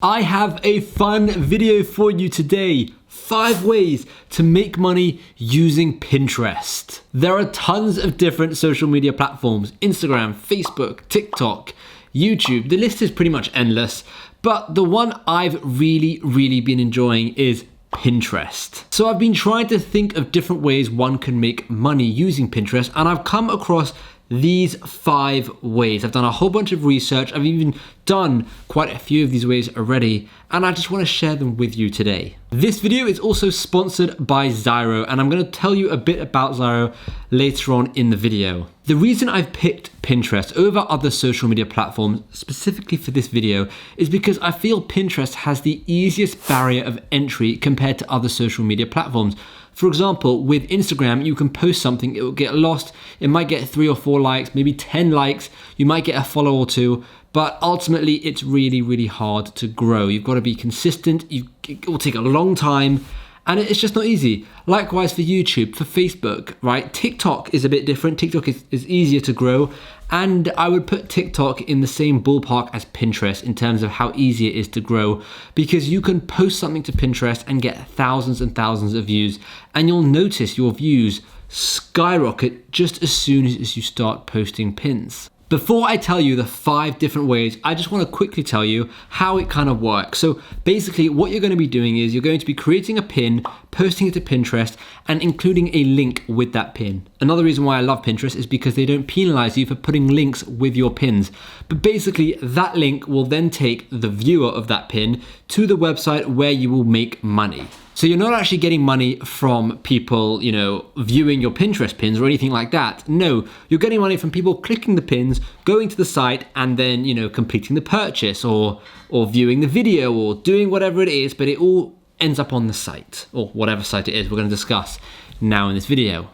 I have a fun video for you today. 5 ways to make money using Pinterest. There are tons of different social media platforms: Instagram, Facebook, TikTok, YouTube. The list is pretty much endless, but the one I've really been enjoying is Pinterest. So I've been trying to think of different ways one can make money using Pinterest, and I've come across these 5 ways. I've done a whole bunch of research. I've even done quite a few of these ways already, and I just want to share them with you today. This video is also sponsored by Zyro, and I'm going to tell you a bit about Zyro later on in the video. The reason I've picked Pinterest over other social media platforms specifically for this video is because I feel Pinterest has the easiest barrier of entry compared to other social media platforms. For example, with Instagram, you can post something, it will get lost, it might get 3 or 4 likes, maybe 10 likes, you might get a follow or 2, but ultimately it's really hard to grow. You've got to be consistent, it will take a long time, and it's just not easy. Likewise for YouTube, for Facebook, right? TikTok is a bit different. TikTok is easier to grow, and I would put TikTok in the same ballpark as Pinterest in terms of how easy it is to grow, because you can post something to Pinterest and get thousands and thousands of views, and you'll notice your views skyrocket just as soon as you start posting pins. Before I tell you the 5 different ways, I just want to quickly tell you how it kind of works. So basically what you're going to be doing is you're going to be creating a pin, posting it to Pinterest, and including a link with that pin. Another reason why I love Pinterest is because they don't penalize you for putting links with your pins. But basically that link will then take the viewer of that pin to the website where you will make money. So you're not actually getting money from people, viewing your Pinterest pins or anything like that. No, you're getting money from people clicking the pins, going to the site, and then, completing the purchase or viewing the video or doing whatever it is, but it all ends up on the site, or whatever site it is we're going to discuss now in this video.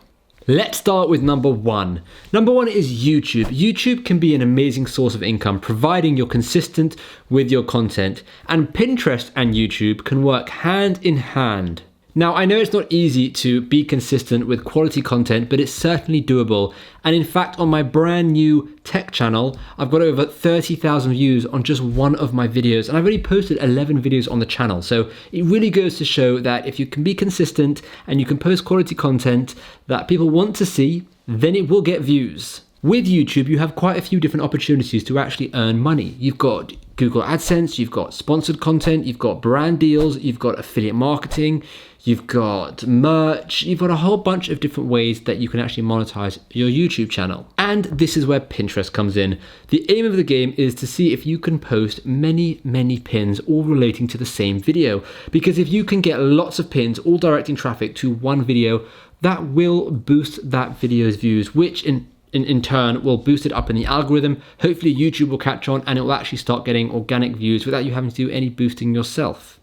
Let's start with number 1. Number 1 is YouTube. YouTube can be an amazing source of income, providing you're consistent with your content. And Pinterest and YouTube can work hand in hand. Now, I know it's not easy to be consistent with quality content, but it's certainly doable. And in fact, on my brand new tech channel, I've got over 30,000 views on just one of my videos. And I've already posted 11 videos on the channel. So it really goes to show that if you can be consistent and you can post quality content that people want to see, then it will get views. With YouTube, you have quite a few different opportunities to actually earn money. You've got Google AdSense, you've got sponsored content, you've got brand deals, you've got affiliate marketing, you've got merch, you've got a whole bunch of different ways that you can actually monetize your YouTube channel. And this is where Pinterest comes in. The aim of the game is to see if you can post many pins all relating to the same video. Because if you can get lots of pins all directing traffic to one video, that will boost that video's views, which in turn will boost it up in the algorithm. Hopefully YouTube will catch on and it will actually start getting organic views without you having to do any boosting yourself.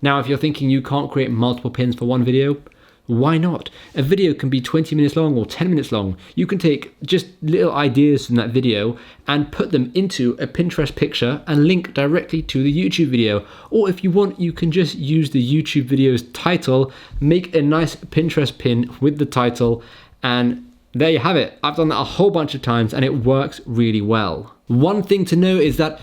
Now, if you're thinking you can't create multiple pins for one video, why not? A video can be 20 minutes long or 10 minutes long. You can take just little ideas from that video and put them into a Pinterest picture and link directly to the YouTube video. Or if you want, you can just use the YouTube video's title, make a nice Pinterest pin with the title, and there you have it. I've done that a whole bunch of times and it works really well. One thing to know is that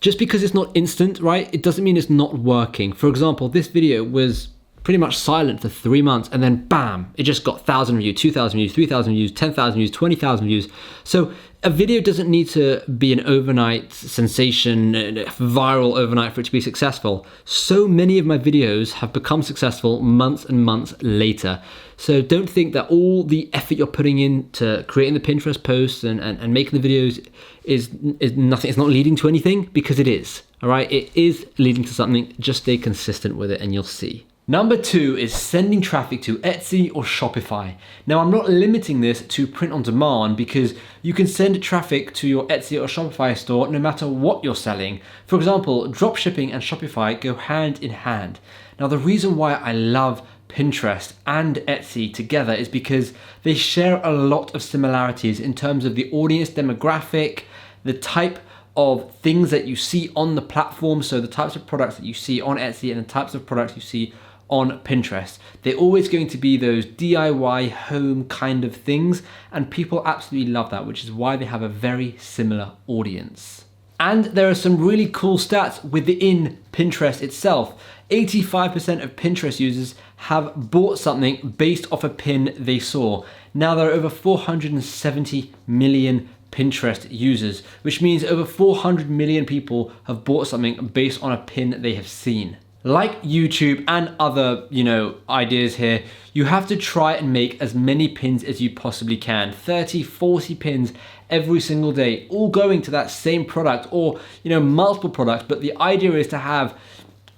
just because it's not instant, right, it doesn't mean it's not working. For example, this video was pretty much silent for 3 months and then bam, it just got 1,000 views, 2,000 views, 3,000 views, 10,000 views, 20,000 views. So a video doesn't need to be an overnight sensation, viral overnight for it to be successful. So many of my videos have become successful months and months later. So don't think that all the effort you're putting into creating the Pinterest posts and making the videos is nothing. It's not leading to anything, because it is. All right, it is leading to something. Just stay consistent with it and you'll see. Number 2 is sending traffic to Etsy or Shopify. Now, I'm not limiting this to print on demand, because you can send traffic to your Etsy or Shopify store no matter what you're selling. For example, dropshipping and Shopify go hand in hand. Now, the reason why I love Pinterest and Etsy together is because they share a lot of similarities in terms of the audience demographic, the type of things that you see on the platform, so the types of products that you see on Etsy and the types of products you see on Pinterest. They're always going to be those DIY home kind of things, and people absolutely love that, which is why they have a very similar audience. And there are some really cool stats within Pinterest itself. 85% of Pinterest users have bought something based off a pin they saw. Now there are over 470 million Pinterest users, which means over 400 million people have bought something based on a pin they have seen. Like YouTube and other, ideas here, you have to try and make as many pins as you possibly can. 30, 40 pins every single day, all going to that same product or, multiple products. But the idea is to have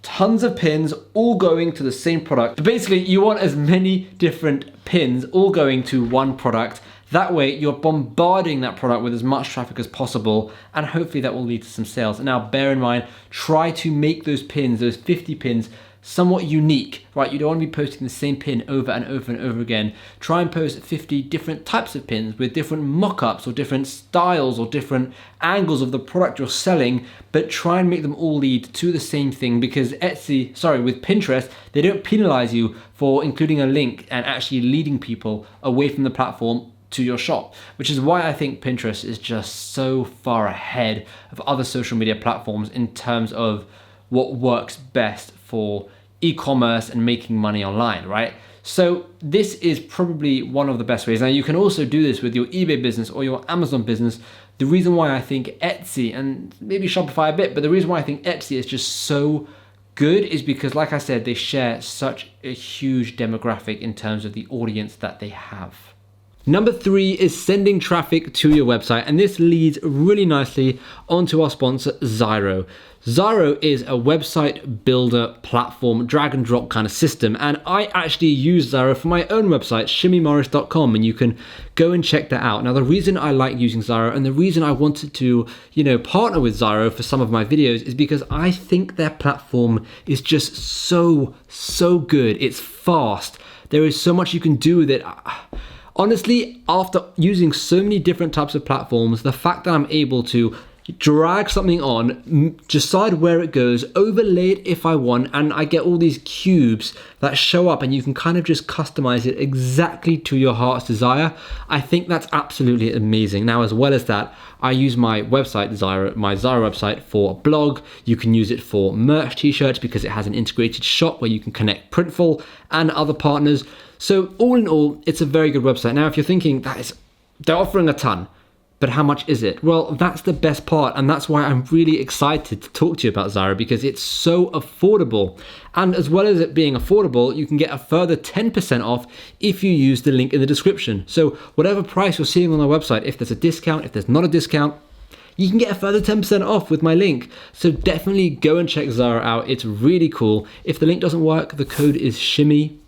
tons of pins all going to the same product. But basically, you want as many different pins all going to one product. That way, you're bombarding that product with as much traffic as possible, and hopefully that will lead to some sales. Now, bear in mind, try to make those pins, those 50 pins, somewhat unique, right? You don't want to be posting the same pin over and over and over again. Try and post 50 different types of pins with different mock-ups or different styles or different angles of the product you're selling, but try and make them all lead to the same thing, because with Pinterest, they don't penalize you for including a link and actually leading people away from the platform to your shop, which is why I think Pinterest is just so far ahead of other social media platforms in terms of what works best for e-commerce and making money online, right? So this is probably one of the best ways. Now you can also do this with your eBay business or your Amazon business. The reason why I think Etsy and maybe Shopify a bit, but the reason why I think Etsy is just so good is because, like I said, they share such a huge demographic in terms of the audience that they have. Number 3 is sending traffic to your website, and this leads really nicely onto our sponsor, Zyro. Zyro is a website builder platform, drag and drop kind of system, and I actually use Zyro for my own website, shimmymorris.com, and you can go and check that out. Now, the reason I like using Zyro and the reason I wanted to, partner with Zyro for some of my videos is because I think their platform is just so good. It's fast. There is so much you can do with it. Honestly, after using so many different types of platforms, the fact that I'm able to drag something on, decide where it goes, overlay it if I want, and I get all these cubes that show up and you can kind of just customize it exactly to your heart's desire. I think that's absolutely amazing. Now, as well as that, I use my website, my Zyro website, for a blog. You can use it for merch t-shirts because it has an integrated shop where you can connect Printful and other partners. So all in all, it's a very good website. Now, if you're thinking they're offering a ton, but how much is it? Well, that's the best part, and that's why I'm really excited to talk to you about Zyro, because it's so affordable. And as well as it being affordable, you can get a further 10% off if you use the link in the description. So whatever price you're seeing on their website, if there's a discount, if there's not a discount, you can get a further 10% off with my link. So definitely go and check Zyro out. It's really cool. If the link doesn't work, the code is shimmy,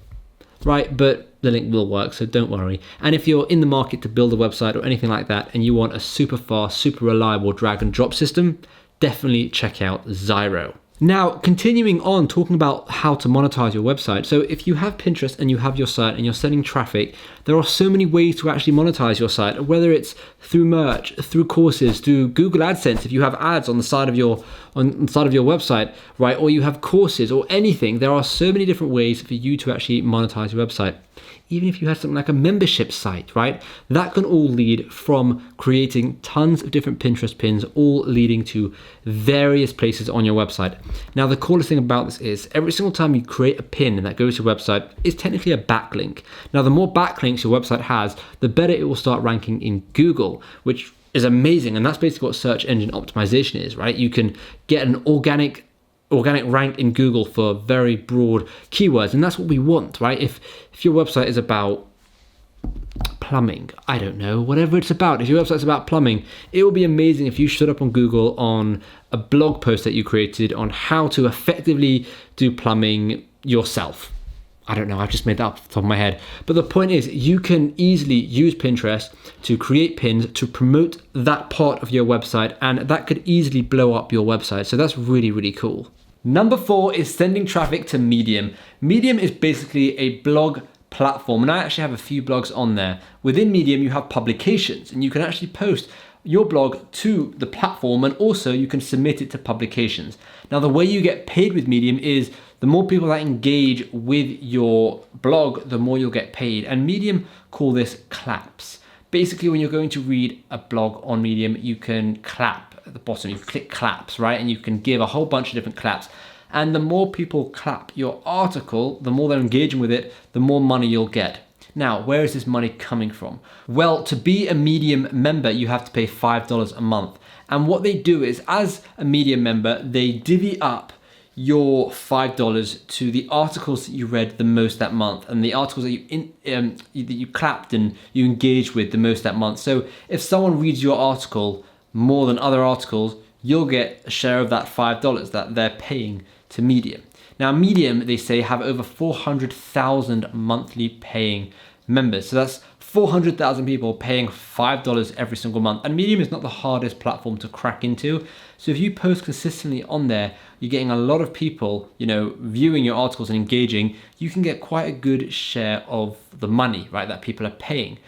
right? But the link will work, so don't worry. And if you're in the market to build a website or anything like that, and you want a super fast, super reliable drag and drop system, definitely check out Zyro. Now, continuing on, talking about how to monetize your website. So if you have Pinterest and you have your site and you're sending traffic, there are so many ways to actually monetize your site, whether it's through merch, through courses, through Google AdSense, if you have ads on the side of your website, right? Or you have courses or anything. There are so many different ways for you to actually monetize your website. Even if you have something like a membership site, right? That can all lead from creating tons of different Pinterest pins, all leading to various places on your website. Now, the coolest thing about this is every single time you create a pin that goes to your website, it's technically a backlink. Now, the more backlinks your website has, the better it will start ranking in Google, which is amazing. And that's basically what search engine optimization is, right? You can get an organic rank in Google for very broad keywords, and that's what we want, right? If your website is about plumbing, I don't know, whatever it's about, if your website's about plumbing, it will be amazing if you showed up on Google on a blog post that you created on how to effectively do plumbing yourself. I don't know, I've just made that up off the top of my head. But the point is, you can easily use Pinterest to create pins to promote that part of your website, and that could easily blow up your website. So that's really, really cool. Number 4 is sending traffic to Medium. Medium is basically a blog platform, and I actually have a few blogs on there. Within Medium, you have publications, and you can actually post your blog to the platform, and also you can submit it to publications. Now, the way you get paid with Medium is the more people that engage with your blog, the more you'll get paid. And Medium call this claps. Basically, when you're going to read a blog on Medium, you can clap at the bottom, you click claps, right? And you can give a whole bunch of different claps. And the more people clap your article, the more they're engaging with it, the more money you'll get. Now, where is this money coming from? Well, to be a Medium member, you have to pay $5 a month. And what they do is, as a Medium member, they divvy up your $5 to the articles that you read the most that month, and the articles that you clapped and you engaged with the most that month. So if someone reads your article more than other articles, you'll get a share of that $5 that they're paying to Medium. Now, Medium, they say, have over 400,000 monthly paying members. So that's 400,000 people paying $5 every single month. And Medium is not the hardest platform to crack into. So if you post consistently on there, you're getting a lot of people, viewing your articles and engaging, you can get quite a good share of the money, right, that people are paying.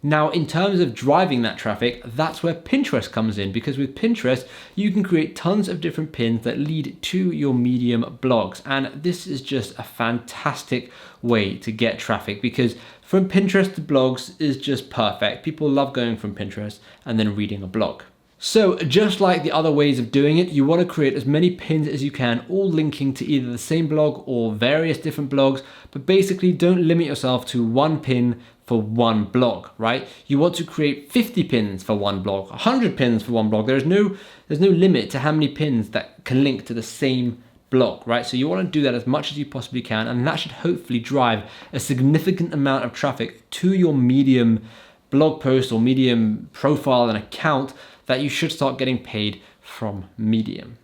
Now, in terms of driving that traffic, that's where Pinterest comes in, because with Pinterest, you can create tons of different pins that lead to your Medium blogs. And this is just a fantastic way to get traffic, because from Pinterest to blogs is just perfect. People love going from Pinterest and then reading a blog. So just like the other ways of doing it, you want to create as many pins as you can, all linking to either the same blog or various different blogs, but basically don't limit yourself to one pin for one blog, right? You want to create 50 pins for one blog, 100 pins for one blog. There's no limit to how many pins that can link to the same blog, right? So you want to do that as much as you possibly can, and that should hopefully drive a significant amount of traffic to your Medium blog post or Medium profile and account that you should start getting paid from Medium.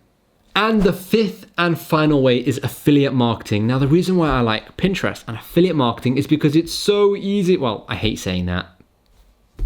And the fifth and final way is affiliate marketing. Now, the reason why I like Pinterest and affiliate marketing is because it's so easy. Well, I hate saying that.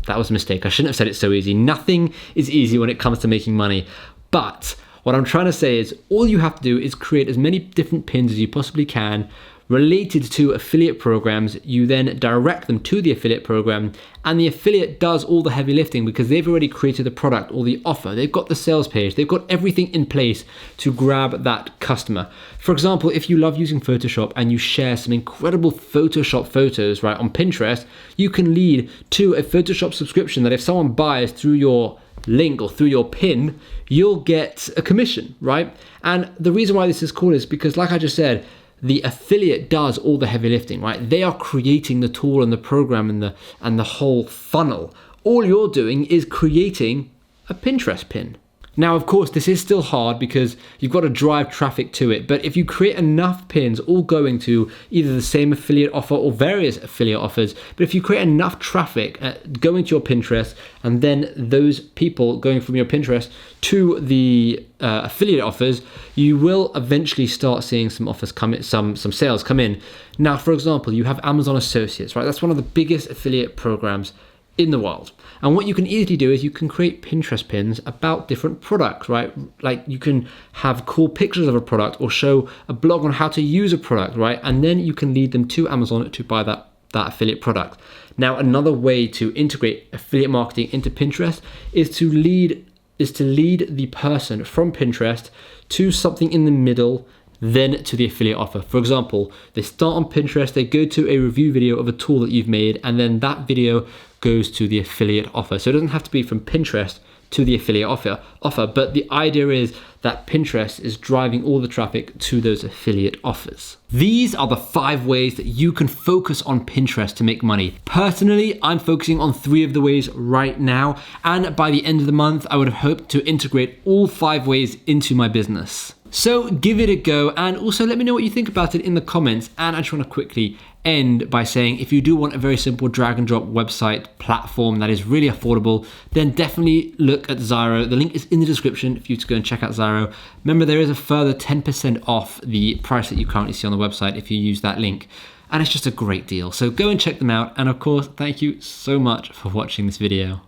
That was a mistake. I shouldn't have said it's so easy. Nothing is easy when it comes to making money. But what I'm trying to say is all you have to do is create as many different pins as you possibly can related to affiliate programs. You then direct them to the affiliate program, and the affiliate does all the heavy lifting because they've already created the product or the offer. They've got the sales page. They've got everything in place to grab that customer. For example, if you love using Photoshop and you share some incredible Photoshop photos, right, on Pinterest, you can lead to a Photoshop subscription that if someone buys through your link or through your pin, you'll get a commission, right? And the reason why this is cool is because, like I just said, the affiliate does all the heavy lifting, right? They are creating the tool and the program and the whole funnel. All you're doing is creating a Pinterest pin. Now, of course, this is still hard because you've got to drive traffic to it. But if you create enough pins all going to either the same affiliate offer or various affiliate offers, but if you create enough traffic going to your Pinterest and then those people going from your Pinterest to the affiliate offers, you will eventually start seeing some offers come in, some sales come in. Now, for example, you have Amazon Associates, right? That's one of the biggest affiliate programs in the world. And what you can easily do is you can create Pinterest pins about different products, right? Like you can have cool pictures of a product or show a blog on how to use a product, right? And then you can lead them to Amazon to buy that affiliate product. Now, another way to integrate affiliate marketing into Pinterest is to lead the person from Pinterest to something in the middle, then to the affiliate offer. For example, they start on Pinterest, they go to a review video of a tool that you've made, and then that video goes to the affiliate offer. So it doesn't have to be from Pinterest to the affiliate offer, but the idea is that Pinterest is driving all the traffic to those affiliate offers. These are the 5 ways that you can focus on Pinterest to make money. Personally, I'm focusing on 3 of the ways right now, and by the end of the month, I would have hoped to integrate all 5 ways into my business. So give it a go, and also let me know what you think about it in the comments. And I just want to quickly end by saying, if you do want a very simple drag and drop website platform that is really affordable, then definitely look at Zyro. The link is in the description for you to go and check out Zyro. Remember, there is a further 10% off the price that you currently see on the website if you use that link. And it's just a great deal. So go and check them out. And of course, thank you so much for watching this video.